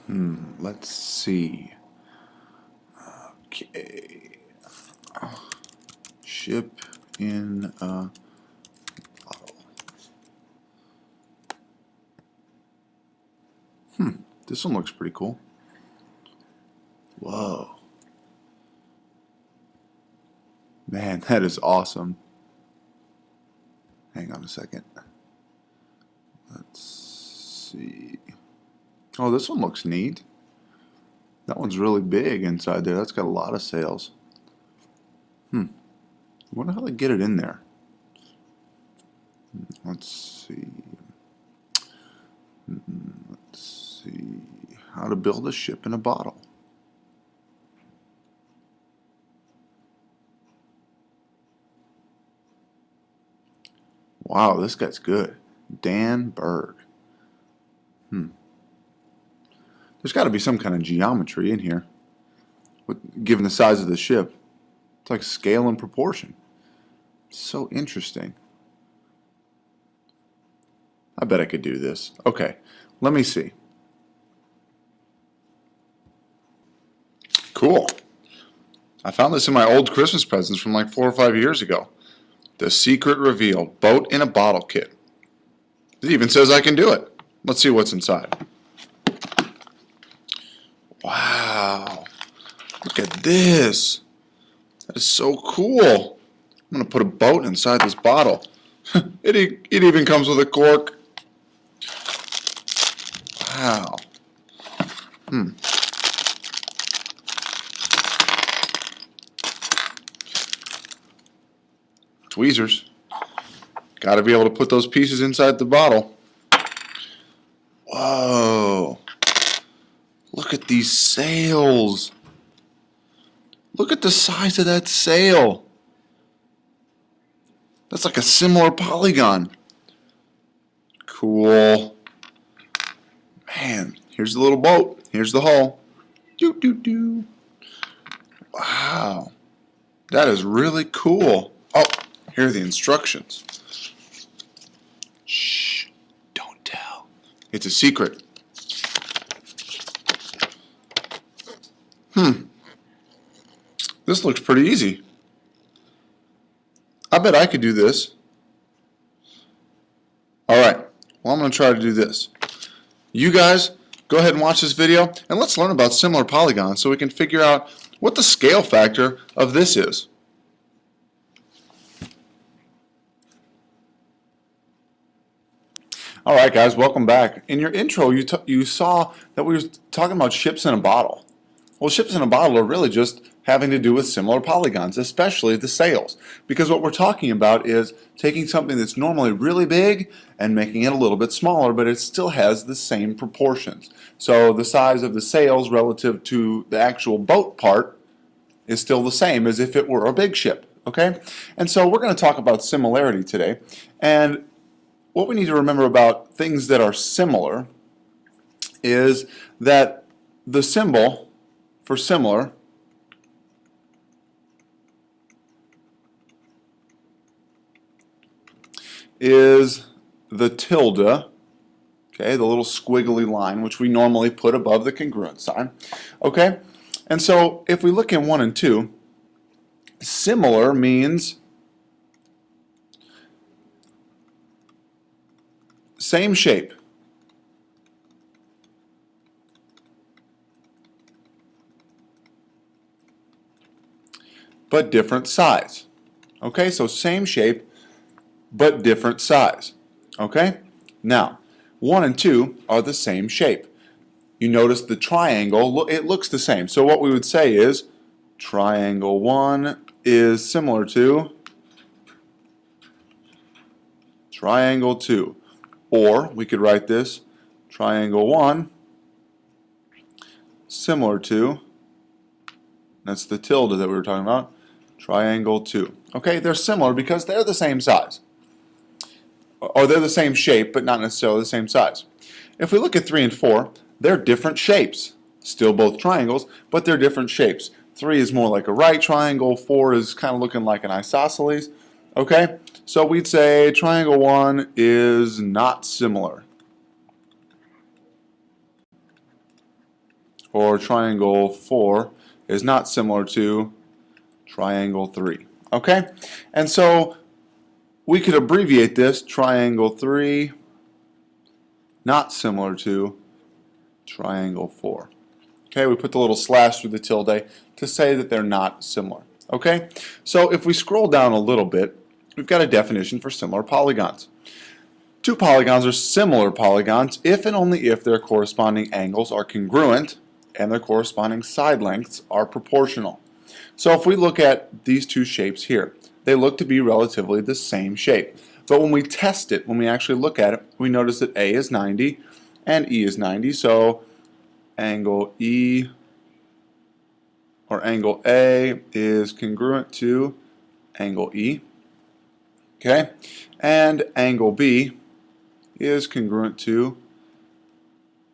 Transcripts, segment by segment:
Let's see. Okay. Ship in a bottle. This one looks pretty cool. Whoa. Man, that is awesome. Hang on a second. Let's see. Oh, this one looks neat. That one's really big inside there. That's got a lot of sails. I wonder how they get it in there. Let's see. Let's see. How to build a ship in a bottle. Wow, this guy's good. Dan Berg. There's got to be some kind of geometry in here, given the size of the ship. It's like scale and proportion. So interesting. I bet I could do this. Okay, let me see. Cool. I found this in my old Christmas presents from like 4 or 5 years ago. The Secret Revealed Boat in a Bottle Kit. It even says I can do it. Let's see what's inside. Wow. Look at this. That is so cool. I'm going to put a boat inside this bottle. It even comes with a cork. Wow. Tweezers. Got to be able to put those pieces inside the bottle. Whoa. Look at these sails. Look at the size of that sail. That's like a similar polygon. Cool. Man, here's the little boat. Here's the hull. Doo doo doo. Wow. That is really cool. Oh, here are the instructions. Shh. Don't tell. It's a secret. This looks pretty easy. I bet I could do this. Alright, well I'm going to try to do this. You guys, go ahead and watch this video, and let's learn about similar polygons so we can figure out what the scale factor of this is. Alright guys, welcome back. In your intro, you saw that we were talking about ships in a bottle. Well, ships in a bottle are really just having to do with similar polygons, especially the sails. Because what we're talking about is taking something that's normally really big and making it a little bit smaller, but it still has the same proportions. So the size of the sails relative to the actual boat part is still the same as if it were a big ship. Okay? And so we're going to talk about similarity today. And what we need to remember about things that are similar is that the symbol for similar is the tilde, okay, the little squiggly line which we normally put above the congruent sign. Okay, and so if we look in 1 and 2, similar means same shape. But different size. Okay, so same shape but different size. Okay? Now, 1 and 2 are the same shape. You notice the triangle, it looks the same. So what we would say is triangle 1 is similar to triangle 2. Or we could write this triangle 1 similar to, that's the tilde that we were talking about, triangle 2. Okay, they're similar because they're the same size. Or they're the same shape, but not necessarily the same size. If we look at 3 and 4, they're different shapes. Still both triangles, but they're different shapes. 3 is more like a right triangle, 4 is kind of looking like an isosceles. Okay, so we'd say triangle 1 is not similar. or triangle 4 is not similar to triangle 3. Okay? And so we could abbreviate this triangle 3 not similar to triangle 4. Okay, we put the little slash through the tilde to say that they're not similar. Okay, so if we scroll down a little bit, we've got a definition for similar polygons. Two polygons are similar polygons if and only if their corresponding angles are congruent and their corresponding side lengths are proportional. So if we look at these two shapes here, they look to be relatively the same shape. But when we test it, when we actually look at it, we notice that A is 90 and E is 90. So angle E or angle A is congruent to angle E. Okay? And angle B is congruent to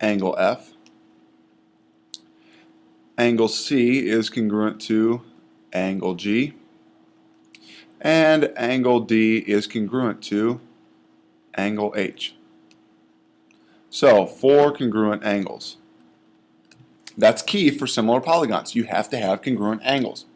angle F. Angle C is congruent to angle G. And angle D is congruent to angle H. So, 4 congruent angles. That's key for similar polygons. You have to have congruent angles.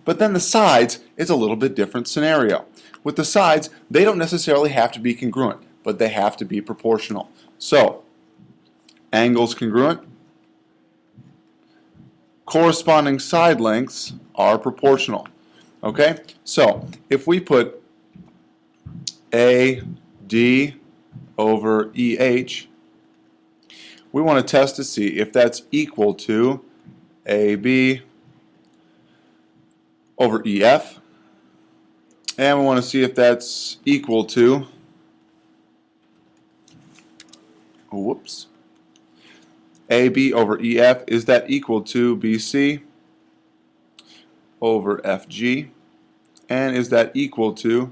But then the sides is a little bit different scenario. With the sides, they don't necessarily have to be congruent, but they have to be proportional. So, angles congruent, corresponding side lengths are proportional. Okay? So, if we put AD over EH, we want to test to see if that's equal to AB over EF, and we want to see if that's equal to, AB over EF, is that equal to BC over FG, and is that equal to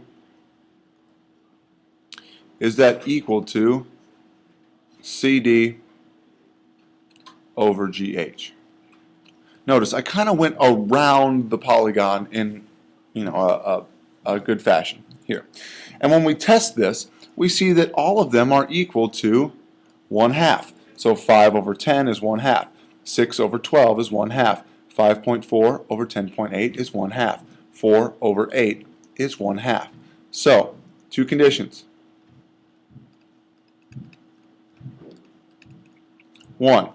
CD over GH. Notice I kind of went around the polygon in a good fashion here. And when we test this, we see that all of them are equal to 1/2. So 5 over 10 is 1/2. 6 over 12 is 1/2. 5.4 over 10.8 is 1/2. 4 over 8 is 1/2. So, two conditions. 1.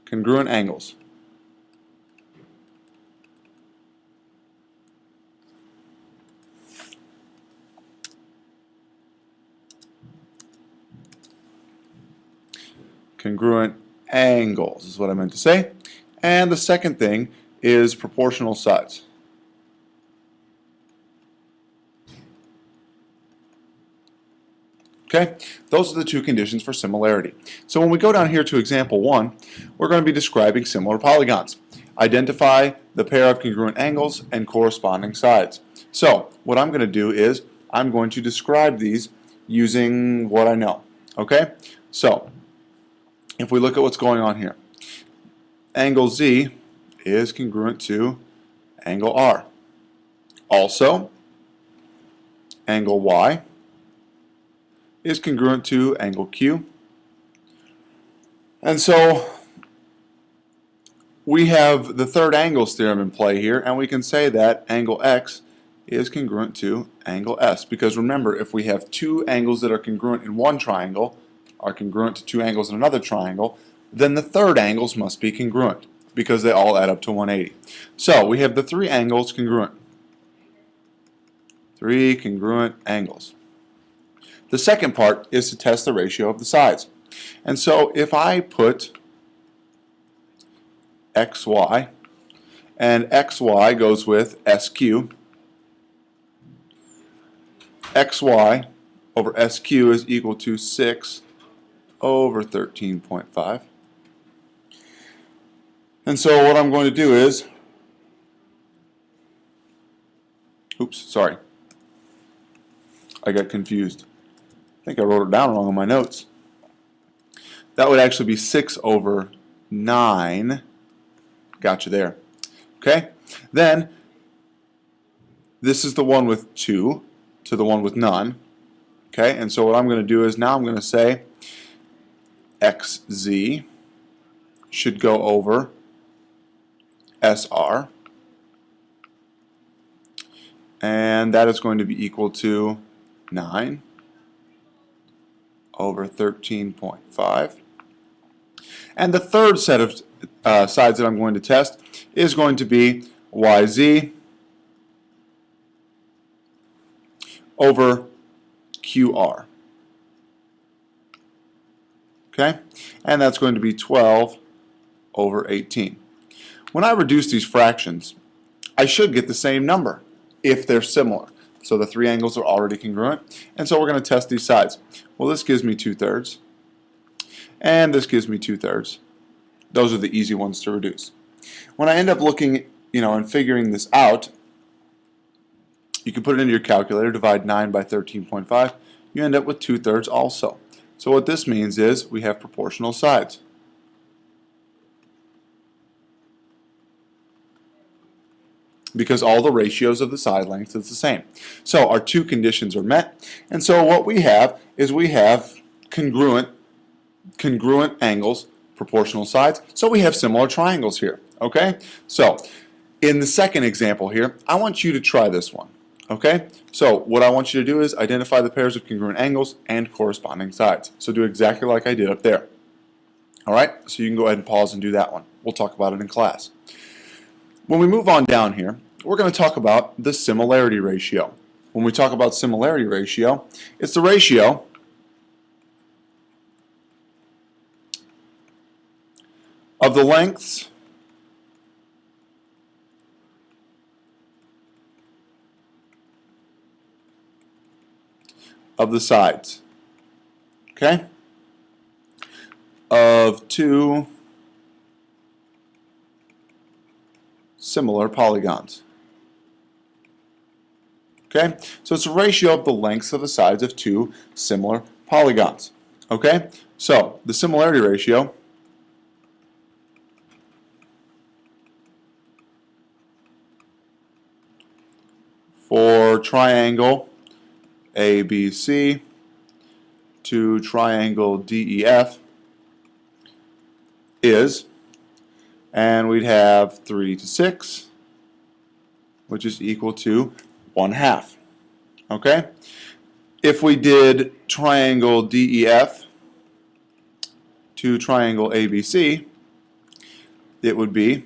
Congruent angles. Congruent angles is what I meant to say. And the second thing is proportional sides. Okay, those are the two conditions for similarity. So when we go down here to example 1, we're going to be describing similar polygons. Identify the pair of congruent angles and corresponding sides. So what I'm going to do is I'm going to describe these using what I know. Okay, so if we look at what's going on here, angle Z is congruent to angle R. Also, angle Y is congruent to angle Q. And so we have the third angles theorem in play here, and we can say that angle X is congruent to angle S, because remember, if we have two angles that are congruent in one triangle are congruent to two angles in another triangle, then the third angles must be congruent because they all add up to 180. So we have the three angles congruent. Three congruent angles. The second part is to test the ratio of the sides. And so if I put XY, and XY goes with SQ, XY over SQ is equal to 6 over 13.5. And so what I'm going to do is, I got confused. I think I wrote it down wrong in my notes. That would actually be 6 over 9. Got you there. Okay? Then, this is the one with 2 to the one with none. Okay? And so what I'm going to do is now I'm going to say XZ should go over SR, and that is going to be equal to 9 over 13.5. And the third set of sides that I'm going to test is going to be YZ over QR. Okay? And that's going to be 12 over 18. When I reduce these fractions, I should get the same number if they're similar. So the three angles are already congruent, and so we're going to test these sides. Well, this gives me 2/3, and this gives me 2/3. Those are the easy ones to reduce. When I end up looking, and figuring this out, you can put it into your calculator, divide 9 by 13.5, you end up with 2/3 also. So what this means is we have proportional sides. Because all the ratios of the side lengths is the same. So our two conditions are met, and so what we have is we have congruent angles, proportional sides, so we have similar triangles here. Okay? So in the second example here, I want you to try this one. Okay? So what I want you to do is identify the pairs of congruent angles and corresponding sides. So do exactly like I did up there. Alright? So you can go ahead and pause and do that one. We'll talk about it in class. When we move on down here, we're going to talk about the similarity ratio. When we talk about similarity ratio, it's the ratio of the lengths of the sides, okay, of two similar polygons. Okay, so it's a ratio of the lengths of the sides of two similar polygons. Okay, so the similarity ratio for triangle ABC to triangle DEF is, and we'd have 3 to 6, which is equal to 1/2. Okay? If we did triangle DEF to triangle ABC, it would be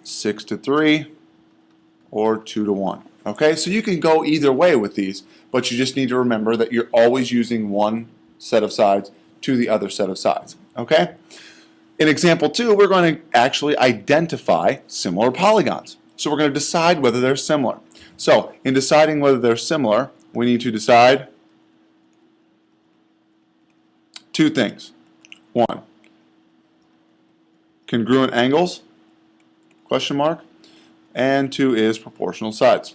6 to 3 or 2 to 1. Okay? So you can go either way with these, but you just need to remember that you're always using one set of sides to the other set of sides. Okay? In example 2, we're going to actually identify similar polygons. So we're going to decide whether they're similar. So in deciding whether they're similar, we need to decide two things. 1, congruent angles, question mark, and 2 is proportional sides.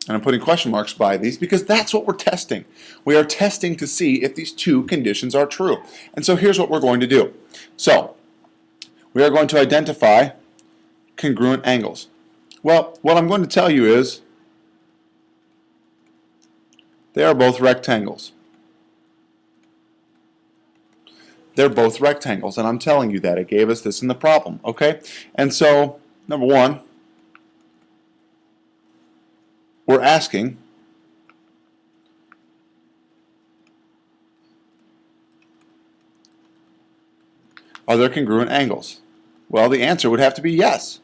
And I'm putting question marks by these because that's what we're testing. We are testing to see if these two conditions are true. And so here's what we're going to do. So we are going to identify congruent angles. Well, what I'm going to tell you is they are both rectangles. They're both rectangles, and I'm telling you that. It gave us this in the problem, okay? And so, number 1, we're asking are there congruent angles? Well, the answer would have to be yes.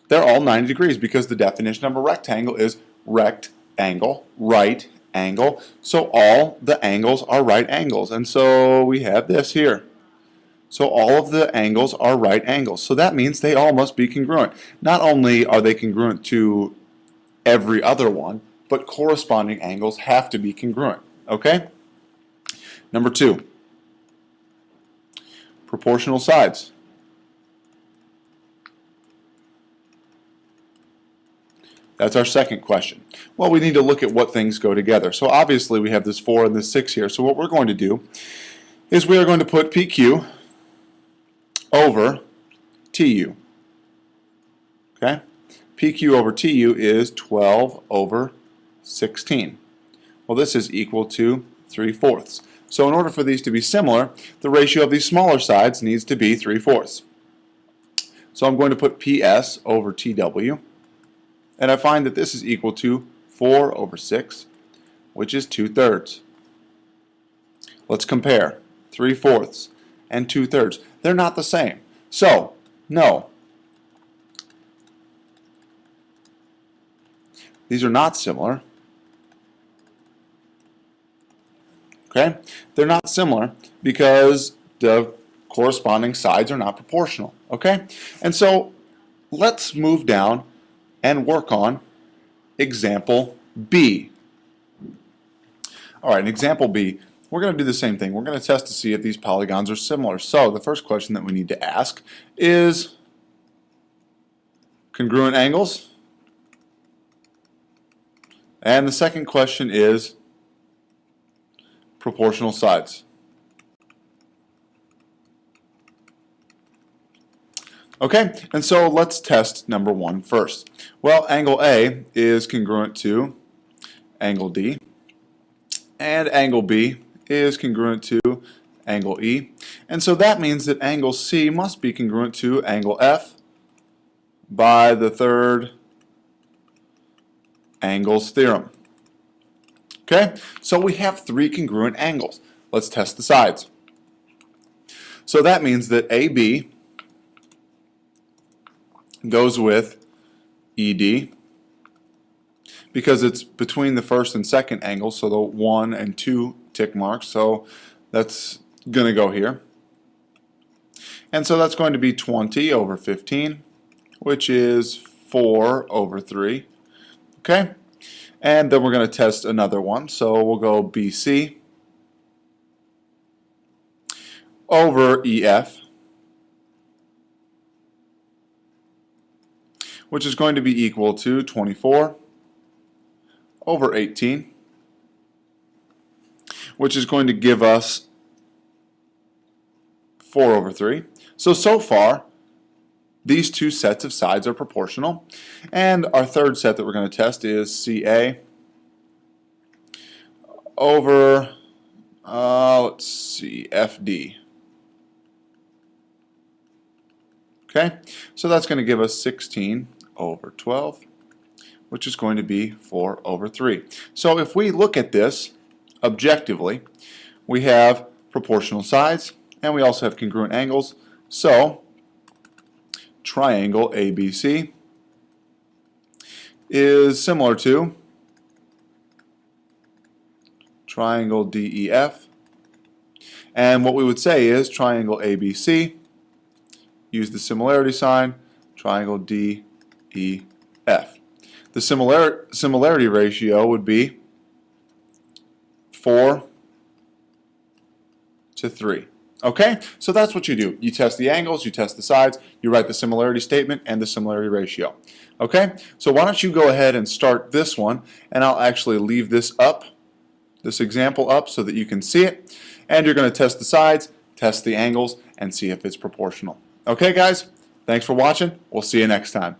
They're all 90 degrees because the definition of a rectangle is rectangle, right angle. So all the angles are right angles. And so we have this here. So all of the angles are right angles. So that means they all must be congruent. Not only are they congruent to every other one, but corresponding angles have to be congruent. Okay? Number 2, proportional sides. That's our second question. Well, we need to look at what things go together. So obviously we have this 4 and this 6 here. So what we're going to do is we are going to put PQ over TU. Okay? PQ over TU is 12 over 16. Well, this is equal to 3/4. So in order for these to be similar, the ratio of these smaller sides needs to be 3/4. So I'm going to put PS over TW, and I find that this is equal to 4/6, which is 2/3. Let's compare 3/4 and 2/3. They're not the same. So, no. These are not similar. Okay? They're not similar because the corresponding sides are not proportional. Okay? And so, let's move down and work on example B. Alright, in example B, we're going to do the same thing. We're going to test to see if these polygons are similar. So, the first question that we need to ask is congruent angles. And the second question is proportional sides. Okay, and so let's test number 1 first. Well, angle A is congruent to angle D, and angle B is congruent to angle E. And so that means that angle C must be congruent to angle F by the third angles theorem. Okay, so we have 3 congruent angles. Let's test the sides. So that means that AB goes with ED because it's between the first and second angle, so the 1 and 2 tick marks, so that's going to go here. And so that's going to be 20/15, which is 4/3. Okay, and then we're going to test another one, so we'll go BC over EF, which is going to be equal to 24/18, which is going to give us 4/3. So far, these 2 sets of sides are proportional. And our third set that we're going to test is CA over, let's see, FD. Okay, so that's going to give us 16/12, which is going to be 4/3. So if we look at this objectively, we have proportional sides and we also have congruent angles. So triangle ABC is similar to triangle DEF, and what we would say is triangle ABC, use the similarity sign, triangle DEF. The similarity ratio would be 4:3. Okay, so that's what you do. You test the angles, you test the sides, you write the similarity statement and the similarity ratio. Okay, so why don't you go ahead and start this one, and I'll actually leave this up, this example up, so that you can see it, and you're going to test the sides, test the angles, and see if it's proportional. Okay guys, thanks for watching. We'll see you next time.